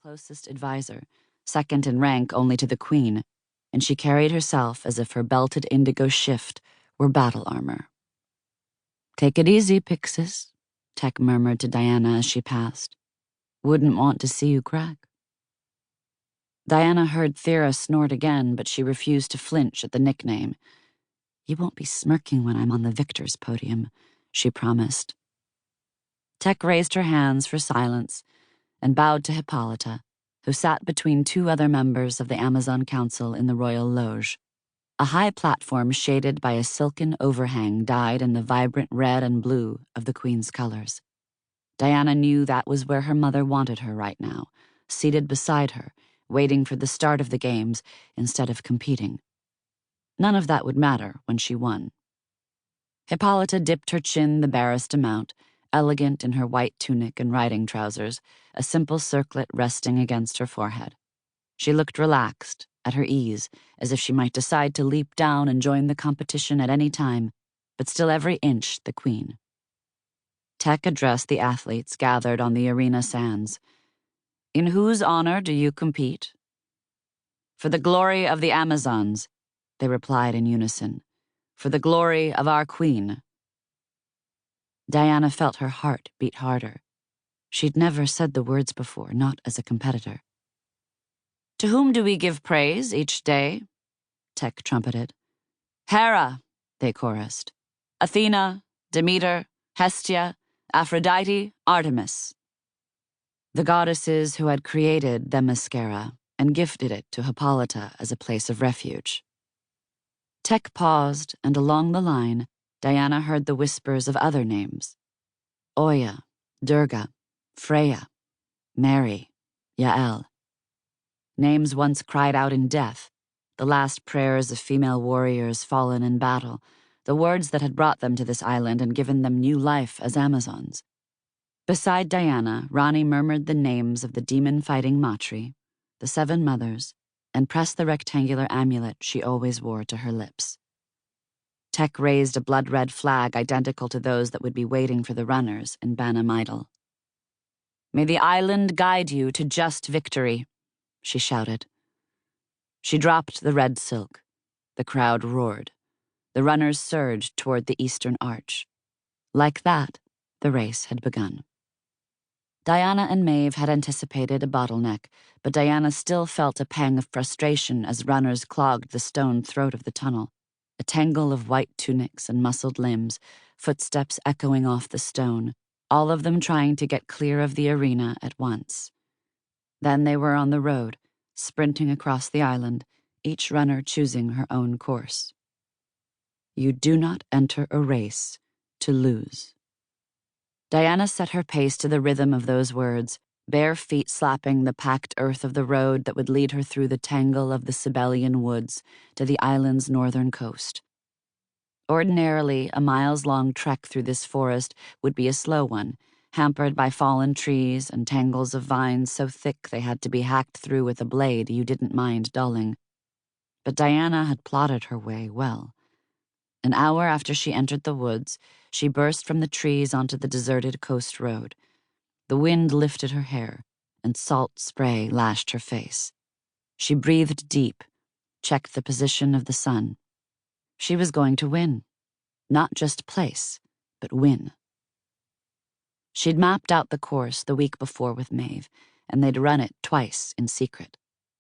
closest advisor, second in rank only to the queen, and she carried herself as if her belted indigo shift were battle armor. "Take it easy, Pixis," Tech murmured to Diana as she passed. "Wouldn't want to see you crack." Diana heard Thera snort again, but she refused to flinch at the nickname. "You won't be smirking when I'm on the victor's podium," she promised. Tech raised her hands for silence and bowed to Hippolyta, who sat between two other members of the Amazon Council in the Royal Loge, a high platform shaded by a silken overhang dyed in the vibrant red and blue of the Queen's colors. Diana knew that was where her mother wanted her right now, seated beside her, waiting for the start of the games instead of competing. None of that would matter when she won. Hippolyta dipped her chin the barest amount, elegant in her white tunic and riding trousers, a simple circlet resting against her forehead. She looked relaxed, at her ease, as if she might decide to leap down and join the competition at any time, but still every inch the queen. Tech addressed the athletes gathered on the arena sands. "In whose honor do you compete?" "For the glory of the Amazons," they replied in unison. "For the glory of our queen." Diana felt her heart beat harder. She'd never said the words before, not as a competitor. "To whom do we give praise each day?" Tech trumpeted. "Hera," they chorused. "Athena, Demeter, Hestia, Aphrodite, Artemis." The goddesses who had created Themyscira and gifted it to Hippolyta as a place of refuge. Tech paused, and along the line, Diana heard the whispers of other names. Oya, Durga, Freya, Mary, Yael. Names once cried out in death, the last prayers of female warriors fallen in battle, the words that had brought them to this island and given them new life as Amazons. Beside Diana, Rani murmured the names of the demon-fighting Matri, the 7 mothers, and pressed the rectangular amulet she always wore to her lips. Tech raised a blood-red flag identical to those that would be waiting for the runners in Banam Idol. "May the island guide you to just victory," she shouted. She dropped the red silk. The crowd roared. The runners surged toward the eastern arch. Like that, the race had begun. Diana and Maeve had anticipated a bottleneck, but Diana still felt a pang of frustration as runners clogged the stone throat of the tunnel, a tangle of white tunics and muscled limbs, footsteps echoing off the stone, all of them trying to get clear of the arena at once. Then they were on the road, sprinting across the island, each runner choosing her own course. You do not enter a race to lose. Diana set her pace to the rhythm of those words, bare feet slapping the packed earth of the road that would lead her through the tangle of the Sibelian woods to the island's northern coast. Ordinarily, a miles-long trek through this forest would be a slow one, hampered by fallen trees and tangles of vines so thick they had to be hacked through with a blade you didn't mind dulling. But Diana had plotted her way well. An hour after she entered the woods, she burst from the trees onto the deserted coast road. The wind lifted her hair, and salt spray lashed her face. She breathed deep, checked the position of the sun. She was going to win. Not just place, but win. She'd mapped out the course the week before with Maeve, and they'd run it twice in secret.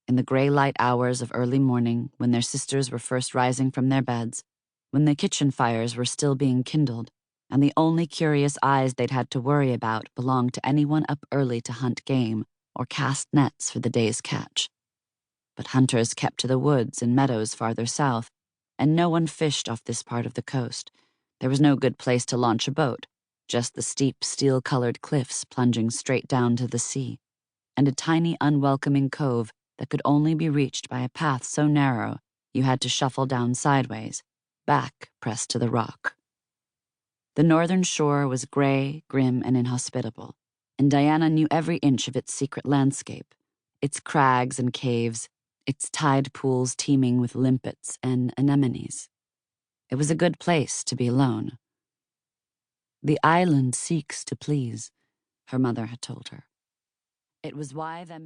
In the gray light hours of early morning, when their sisters were first rising from their beds, when the kitchen fires were still being kindled, and the only curious eyes they'd had to worry about belonged to anyone up early to hunt game or cast nets for the day's catch. But hunters kept to the woods and meadows farther south, and no one fished off this part of the coast. There was no good place to launch a boat, just the steep, steel-colored cliffs plunging straight down to the sea, and a tiny, unwelcoming cove that could only be reached by a path so narrow you had to shuffle down sideways, back pressed to the rock. The northern shore was gray, grim, and inhospitable, and Diana knew every inch of its secret landscape, its crags and caves, its tide pools teeming with limpets and anemones. It was a good place to be alone. "The island seeks to please," her mother had told her. It was why them